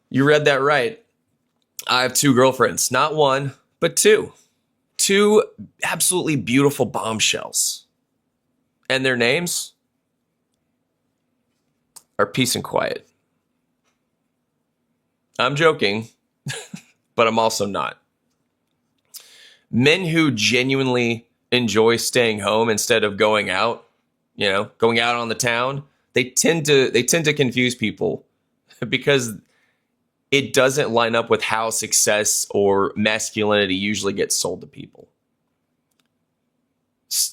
You read that right. I have two girlfriends, not one, but two. Two absolutely beautiful bombshells. And their names are Peace and Quiet. I'm joking, but I'm also not. Men who genuinely enjoy staying home instead of going out, going out on the town, they tend to confuse people because it doesn't line up with how success or masculinity usually gets sold to people.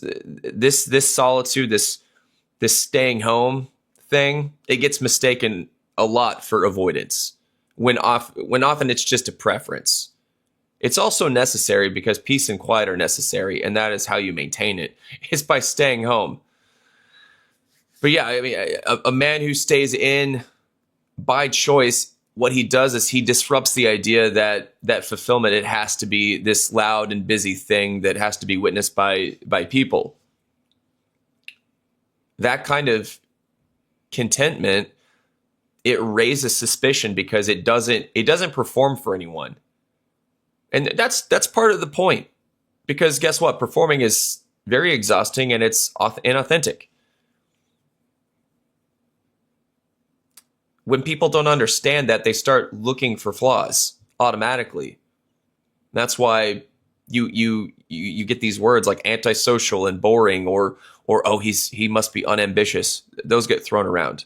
This solitude, this staying home thing, it gets mistaken a lot for avoidance when often it's just a preference. It's also necessary because peace and quiet are necessary, and that is how you maintain it. It's by staying home. But yeah, I mean, a man who stays in by choice, what he does is he disrupts the idea that fulfillment, it has to be this loud and busy thing that has to be witnessed by people. That kind of contentment, it raises suspicion because it doesn't perform for anyone. And that's part of the point. Because guess what? Performing is very exhausting and it's inauthentic. When people don't understand that, they start looking for flaws automatically. That's why you get these words like antisocial and boring or oh, he must be unambitious. Those get thrown around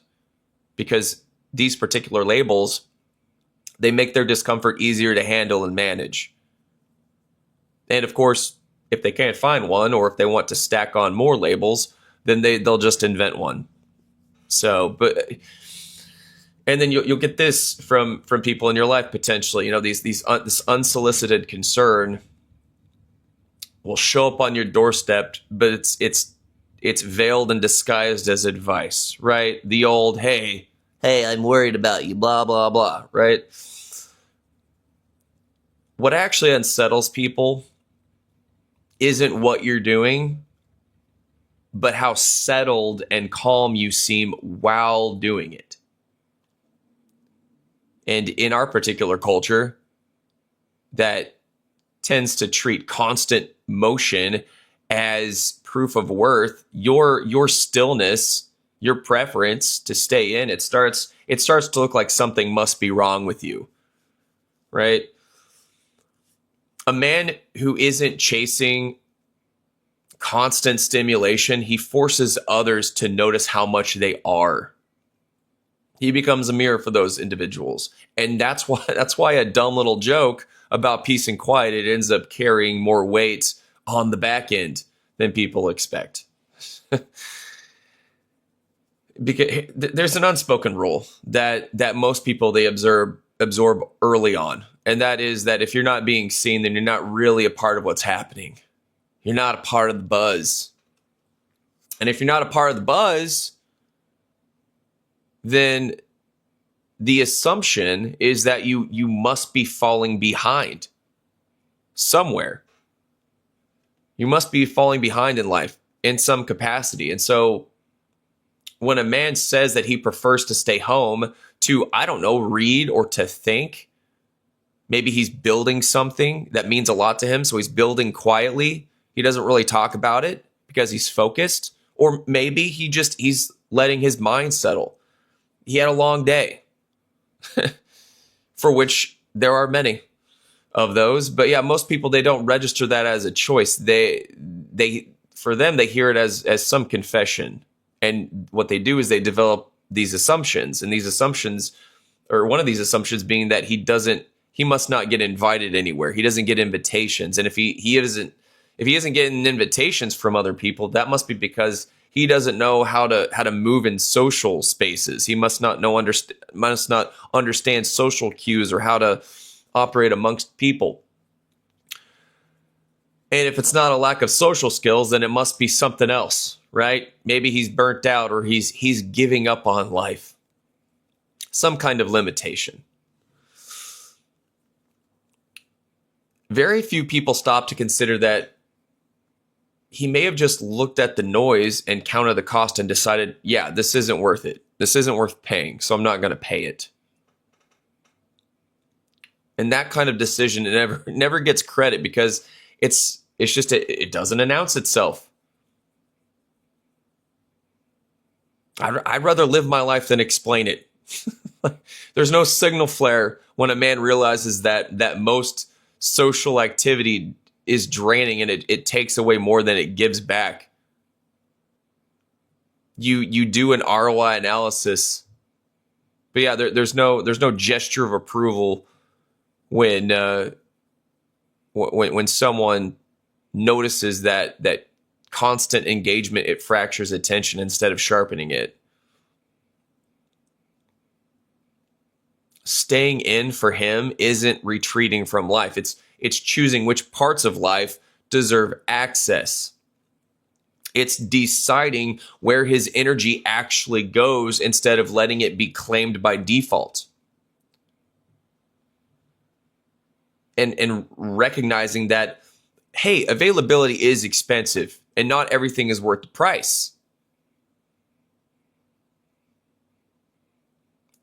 because these particular labels, they make their discomfort easier to handle and manage. And of course, if they can't find one or if they want to stack on more labels, then they'll just invent one. So, but and then you'll get this from people in your life potentially. This unsolicited concern will show up on your doorstep, but it's veiled and disguised as advice, right? The old hey, I'm worried about you, blah blah blah, right? What actually unsettles people isn't what you're doing, but how settled and calm you seem while doing it. And in our particular culture, that tends to treat constant motion as proof of worth. Your stillness, your preference to stay in, it starts to look like something must be wrong with you, right? A man who isn't chasing constant stimulation, he forces others to notice how much they are. He becomes a mirror for those individuals. And that's why a dumb little joke about peace and quiet, it ends up carrying more weight on the back end than people expect. Because there's an unspoken rule that most people, they absorb early on. And that is that if you're not being seen, then you're not really a part of what's happening. You're not a part of the buzz. And if you're not a part of the buzz, then the assumption is that you must be falling behind somewhere. You must be falling behind in life in some capacity. And so when a man says that he prefers to stay home to, I don't know, read or to think, maybe he's building something that means a lot to him. So he's building quietly. He doesn't really talk about it because he's focused. Or maybe he's letting his mind settle. He had a long day, for which there are many of those. But yeah, most people, they don't register that as a choice. For them, they hear it as some confession. And what they do is they develop these assumptions. And these assumptions, or one of these assumptions being that he must not get invited anywhere. He doesn't get invitations. And if he isn't getting invitations from other people, that must be because he doesn't know how to move in social spaces. He must not understand social cues or how to operate amongst people. And if it's not a lack of social skills, then it must be something else, right? Maybe he's burnt out or he's giving up on life. Some kind of limitation. Very few people stop to consider that he may have just looked at the noise and counted the cost and decided, yeah, this isn't worth it. This isn't worth paying, so I'm not going to pay it. And that kind of decision never gets credit because it's just it doesn't announce itself. I'd rather live my life than explain it. There's no signal flare when a man realizes that most social activity is draining and it takes away more than it gives back. You do an ROI analysis, but yeah, there's no gesture of approval when someone notices that constant engagement, it fractures attention instead of sharpening it. Staying in for him isn't retreating from life. It's choosing which parts of life deserve access. It's deciding where his energy actually goes instead of letting it be claimed by default. And recognizing that, hey, availability is expensive and not everything is worth the price.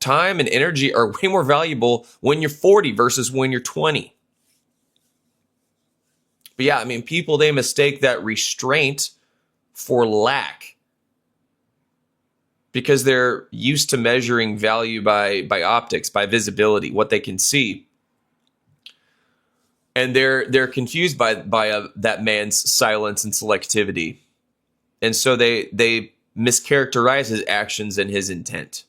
Time and energy are way more valuable when you're 40 versus when you're 20. But yeah, I mean, people, they mistake that restraint for lack because they're used to measuring value by optics, by visibility, what they can see. And they're confused by that man's silence and selectivity. And so they mischaracterize his actions and his intent.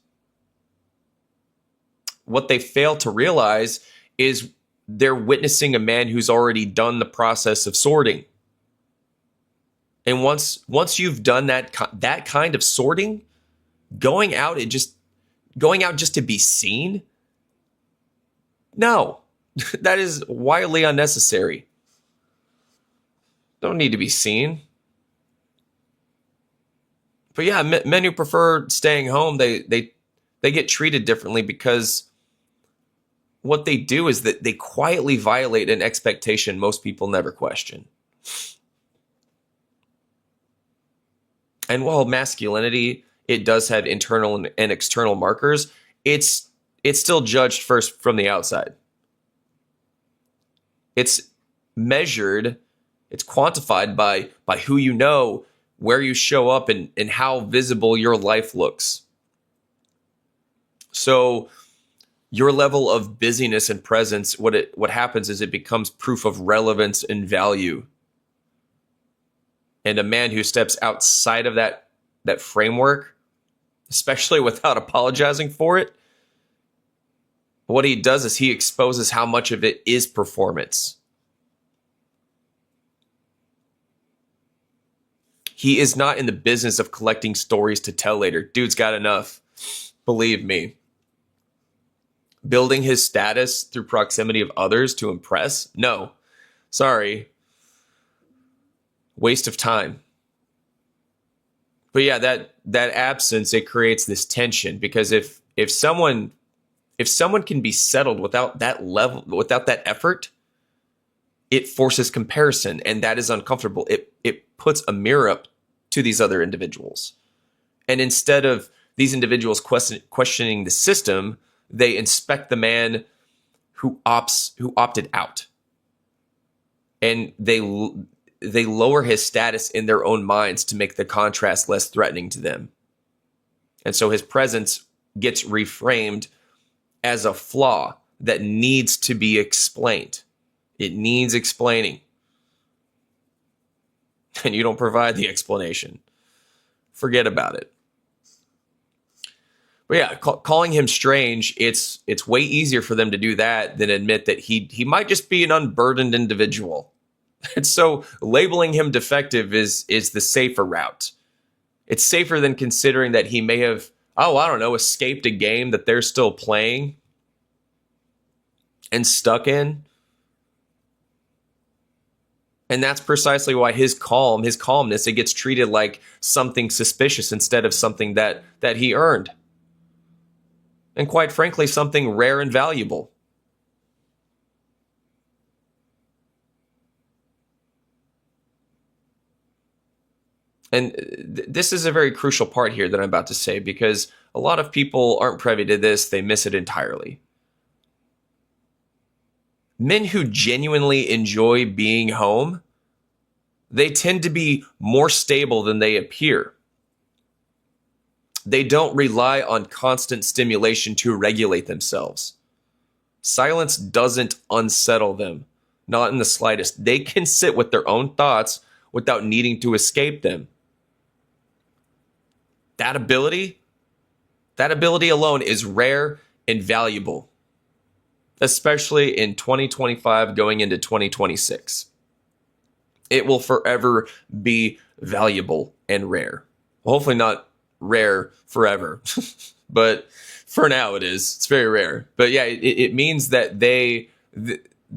What they fail to realize is they're witnessing a man who's already done the process of sorting. And once you've done that kind of sorting, going out just to be seen, no, that is wildly unnecessary. Don't need to be seen. But yeah, men who prefer staying home, they get treated differently because what they do is that they quietly violate an expectation most people never question. And while masculinity, it does have internal and external markers, it's still judged first from the outside. It's measured, it's quantified by who you know, where you show up, and how visible your life looks. So your level of busyness and presence, what happens is it becomes proof of relevance and value. And a man who steps outside of that framework, especially without apologizing for it, what he does is he exposes how much of it is performance. He is not in the business of collecting stories to tell later. Dude's got enough. Believe me. Building his status through proximity of others to impress? No. Sorry. Waste of time. But yeah, that absence, it creates this tension because if someone can be settled without that level, without that effort, it forces comparison, and that is uncomfortable. It puts a mirror up to these other individuals. And instead of these individuals questioning the system, they inspect the man who opted out. And they lower his status in their own minds to make the contrast less threatening to them. And so his presence gets reframed as a flaw that needs to be explained. It needs explaining. And you don't provide the explanation. Forget about it. But yeah, calling him strange, it's way easier for them to do that than admit that he might just be an unburdened individual. And so labeling him defective is the safer route. It's safer than considering that he may have, escaped a game that they're still playing and stuck in. And that's precisely why his calmness, it gets treated like something suspicious instead of something that he earned. And quite frankly, something rare and valuable. And this is a very crucial part here that I'm about to say, because a lot of people aren't privy to this. They miss it entirely. Men who genuinely enjoy being home, they tend to be more stable than they appear. They don't rely on constant stimulation to regulate themselves. Silence doesn't unsettle them, not in the slightest. They can sit with their own thoughts without needing to escape them. That ability alone is rare and valuable, especially in 2025 going into 2026. It will forever be valuable and rare. Hopefully not rare forever, but for now it is. It's very rare. But yeah, it means that they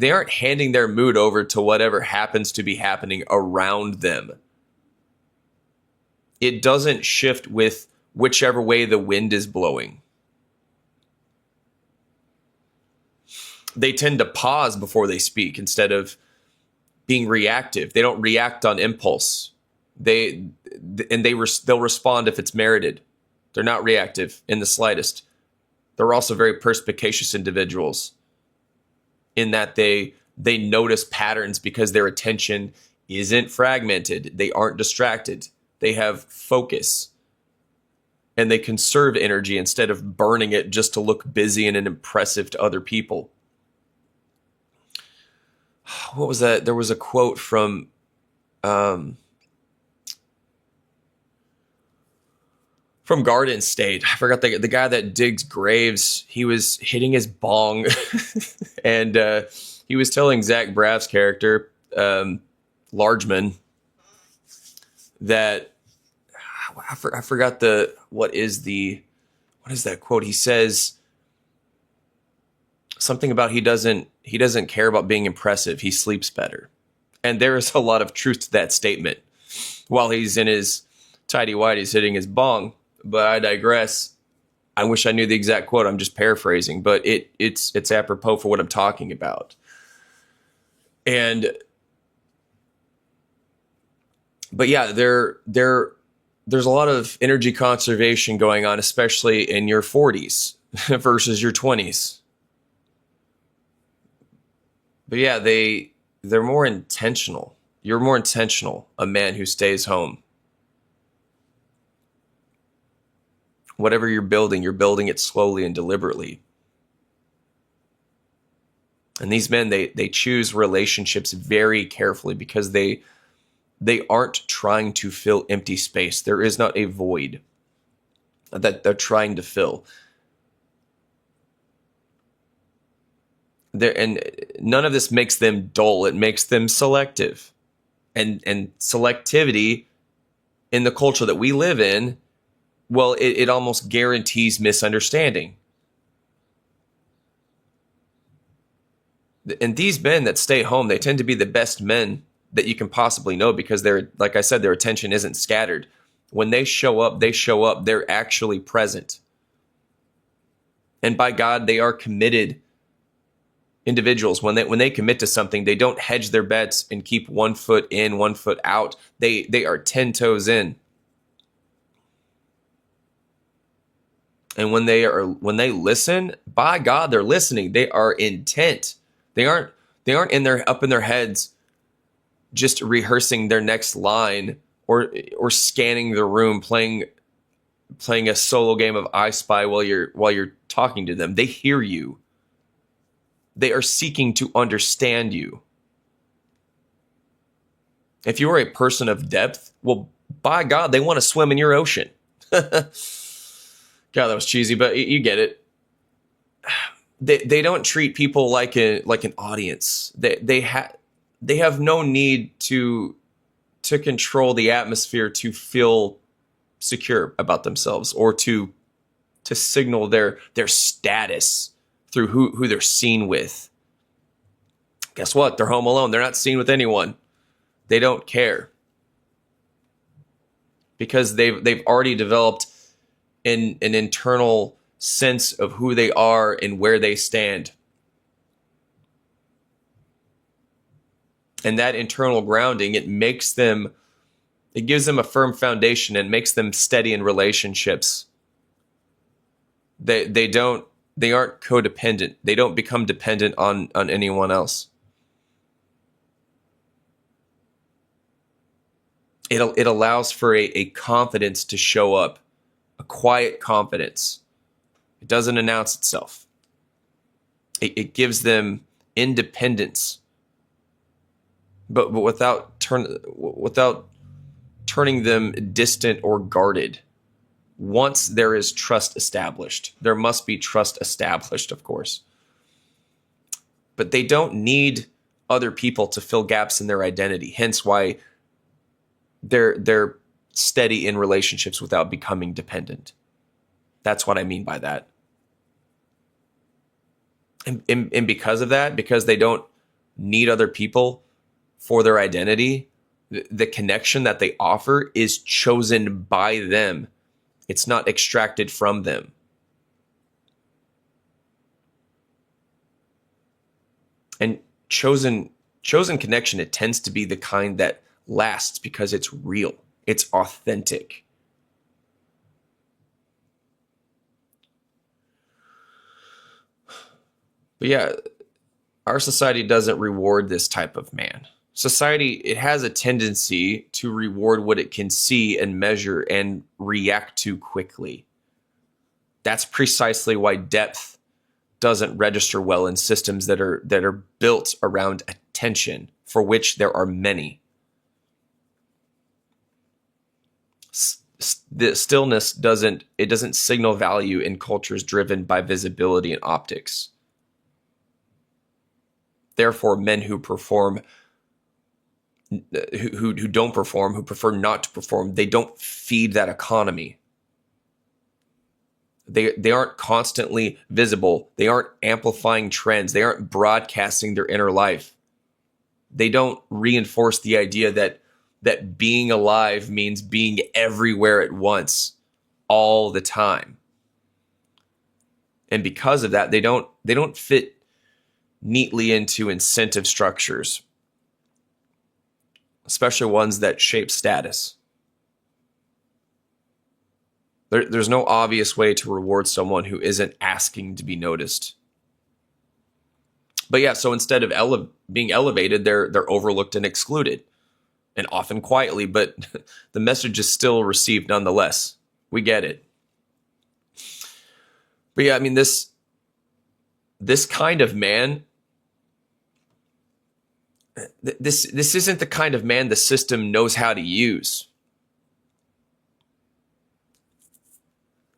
aren't handing their mood over to whatever happens to be happening around them. It doesn't shift with whichever way the wind is blowing. They tend to pause before they speak instead of being reactive. They don't react on impulse. They'll respond if it's merited. They're not reactive in the slightest. They're also very perspicacious individuals in that they notice patterns because their attention isn't fragmented. They aren't distracted. They have focus. And they conserve energy instead of burning it just to look busy and impressive to other people. What was that? There was a quote from Garden State. I forgot the guy that digs graves. He was hitting his bong, and he was telling Zach Braff's character, Largeman, that I forgot what is that quote? He says something about he doesn't care about being impressive. He sleeps better. And there is a lot of truth to that statement while he's in his tighty-whities hitting his bong. But I digress. I wish I knew the exact quote. I'm just paraphrasing, but it's apropos for what I'm talking about. But yeah, there's a lot of energy conservation going on, especially in your 40s versus your 20s. But yeah, they're more intentional. You're more intentional, a man who stays home. Whatever you're building it slowly and deliberately. And these men, they choose relationships very carefully because they aren't trying to fill empty space. There is not a void that they're trying to fill. And none of this makes them dull. It makes them selective. And selectivity in the culture that we live in, well, it almost guarantees misunderstanding. And these men that stay home, they tend to be the best men that you can possibly know because like I said, their attention isn't scattered. When they show up, they're actually present. And by God, they are committed individuals. When they commit to something, they don't hedge their bets and keep 1 foot in, 1 foot out. They are 10 toes in. And when they listen, by God, they're listening. They are intent. They aren't up in their heads just rehearsing their next line or scanning the room, playing a solo game of I Spy while you're talking to them. They hear you. They are seeking to understand you. If you are a person of depth, well, by God, they want to swim in your ocean. God, that was cheesy, but you get it. They don't treat people like an audience. They have no need to control the atmosphere to feel secure about themselves or to signal their status through who they're seen with. Guess what? They're home alone. They're not seen with anyone. They don't care because they've already developed an internal sense of who they are and where they stand. And that internal grounding, it gives them a firm foundation and makes them steady in relationships. They don't they aren't codependent. They don't become dependent on anyone else. It allows for a confidence to show up, a quiet confidence. It doesn't announce itself. It gives them independence, but without turning them distant or guarded. Once there is trust established, there must be trust established, of course. But they don't need other people to fill gaps in their identity. Hence why they're steady in relationships without becoming dependent. That's what I mean by that. And because of that, because they don't need other people for their identity, the connection that they offer is chosen by them. It's not extracted from them. And chosen connection, it tends to be the kind that lasts because it's real. It's authentic. But yeah, our society doesn't reward this type of man. Society, it has a tendency to reward what it can see and measure and react to quickly. That's precisely why depth doesn't register well in systems that are built around attention, for which there are many. The stillness doesn't signal value in cultures driven by visibility and optics. Therefore, men who perform, who don't perform, who prefer not to perform, they don't feed that economy. They aren't constantly visible. They aren't amplifying trends. They aren't broadcasting their inner life. They don't reinforce the idea that being alive means being everywhere at once, all the time. And because of that, they don't fit neatly into incentive structures, especially ones that shape status. There's no obvious way to reward someone who isn't asking to be noticed. But yeah, so instead of being elevated, they're overlooked and excluded, and often quietly, but the message is still received nonetheless. We get it. But yeah, I mean, this kind of man, this isn't the kind of man the system knows how to use.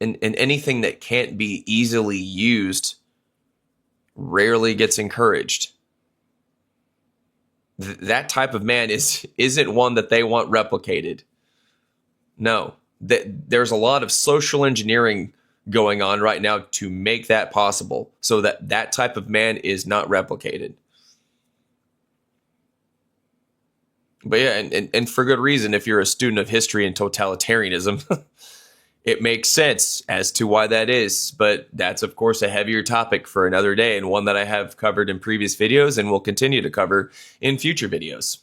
And anything that can't be easily used rarely gets encouraged. That type of man isn't one that they want replicated. No, there's a lot of social engineering going on right now to make that possible, so that type of man is not replicated. But yeah, and for good reason. If you're a student of history and totalitarianism, it makes sense as to why that is. But that's, of course, a heavier topic for another day, and one that I have covered in previous videos and will continue to cover in future videos.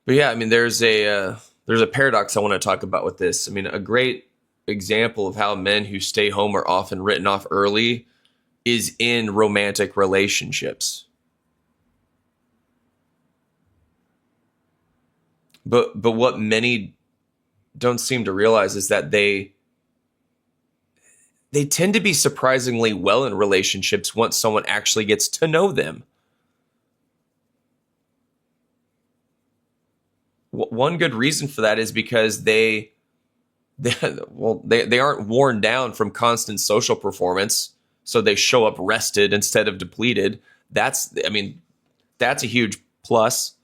But yeah, I mean, there's a paradox I want to talk about with this. I mean, a great example of how men who stay home are often written off early is in romantic relationships. But what many don't seem to realize is that they tend to be surprisingly well in relationships once someone actually gets to know them. One good reason for that is because they aren't worn down from constant social performance, so they show up rested instead of depleted. That's a huge plus.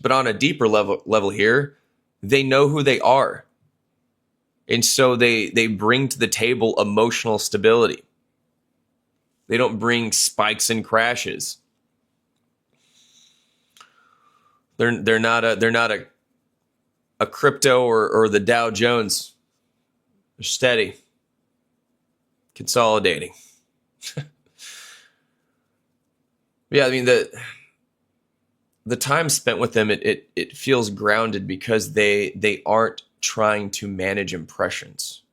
But on a deeper level here, they know who they are. And so they bring to the table emotional stability. They don't bring spikes and crashes. They're not a crypto or the Dow Jones. They're steady, consolidating. Yeah, I mean, the time spent with them, it feels grounded because they aren't trying to manage impressions,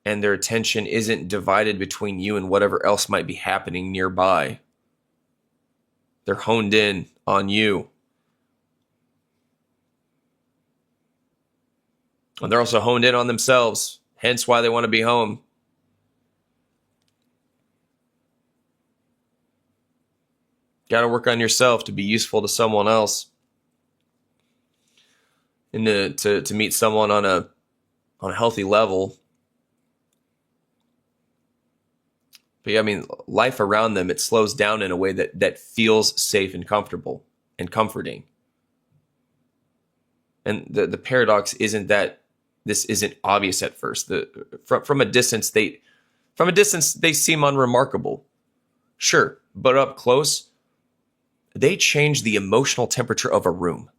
and their attention isn't divided between you and whatever else might be happening nearby. They're honed in on you. And they're also honed in on themselves, hence why they want to be home. Got to work on yourself to be useful to someone else, and to meet someone on a healthy level. But yeah, I mean, life around them, it slows down in a way that feels safe and comfortable and comforting. And the paradox isn't that this isn't obvious at first. From a distance, they seem unremarkable. Sure, but up close, they change the emotional temperature of a room.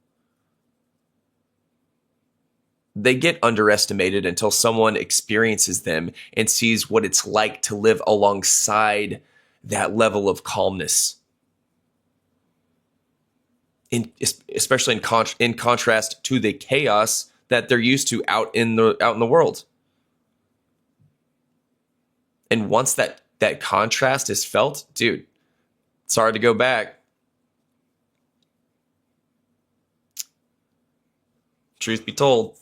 They get underestimated until someone experiences them and sees what it's like to live alongside that level of calmness. Especially in contrast to the chaos that they're used to out in the world. And once that contrast is felt, dude, it's hard to go back. Truth be told.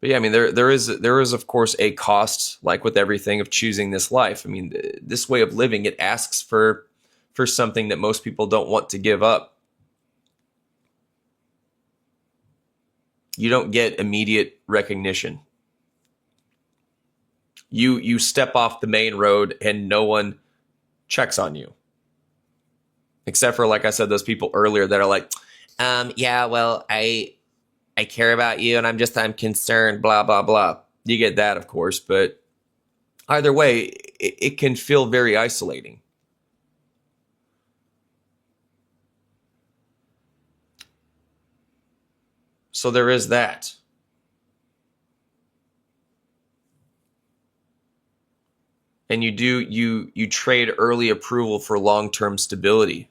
But yeah, I mean, there is of course a cost, like with everything, of choosing this life. I mean, this way of living, it asks for something that most people don't want to give up. You don't get immediate recognition. You step off the main road and no one checks on you. Except for, like I said, those people earlier that are like, yeah, well, I care about you and I'm concerned, blah, blah, blah. You get that, of course, but either way, it can feel very isolating. So there is that. And you trade early approval for long-term stability.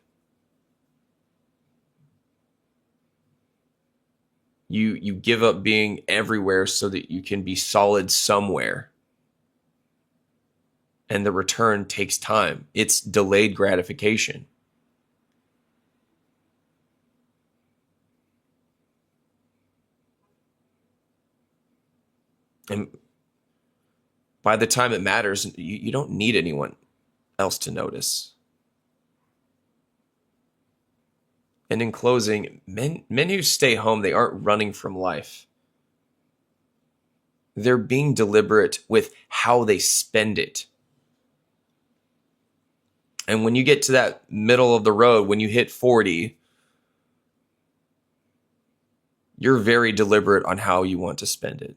You give up being everywhere so that you can be solid somewhere. And the return takes time. It's delayed gratification. And by the time it matters, you don't need anyone else to notice. And in closing, men who stay home, they aren't running from life. They're being deliberate with how they spend it. And when you get to that middle of the road, when you hit 40, you're very deliberate on how you want to spend it.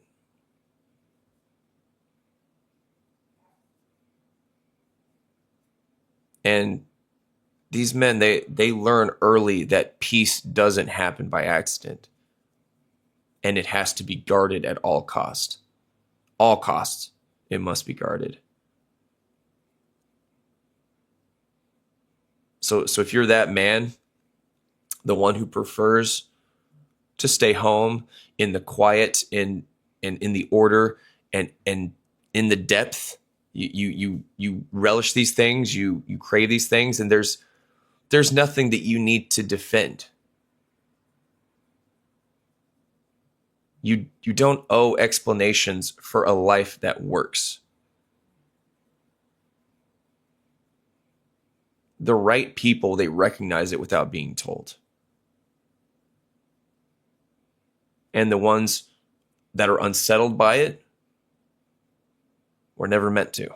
And these men, they learn early that peace doesn't happen by accident. And it has to be guarded at all costs. All costs, it must be guarded. So if you're that man, the one who prefers to stay home in the quiet, in the order, and in the depth, you relish these things, you crave these things, and there's nothing that you need to defend. You don't owe explanations for a life that works. The right people, they recognize it without being told. And the ones that are unsettled by it were never meant to.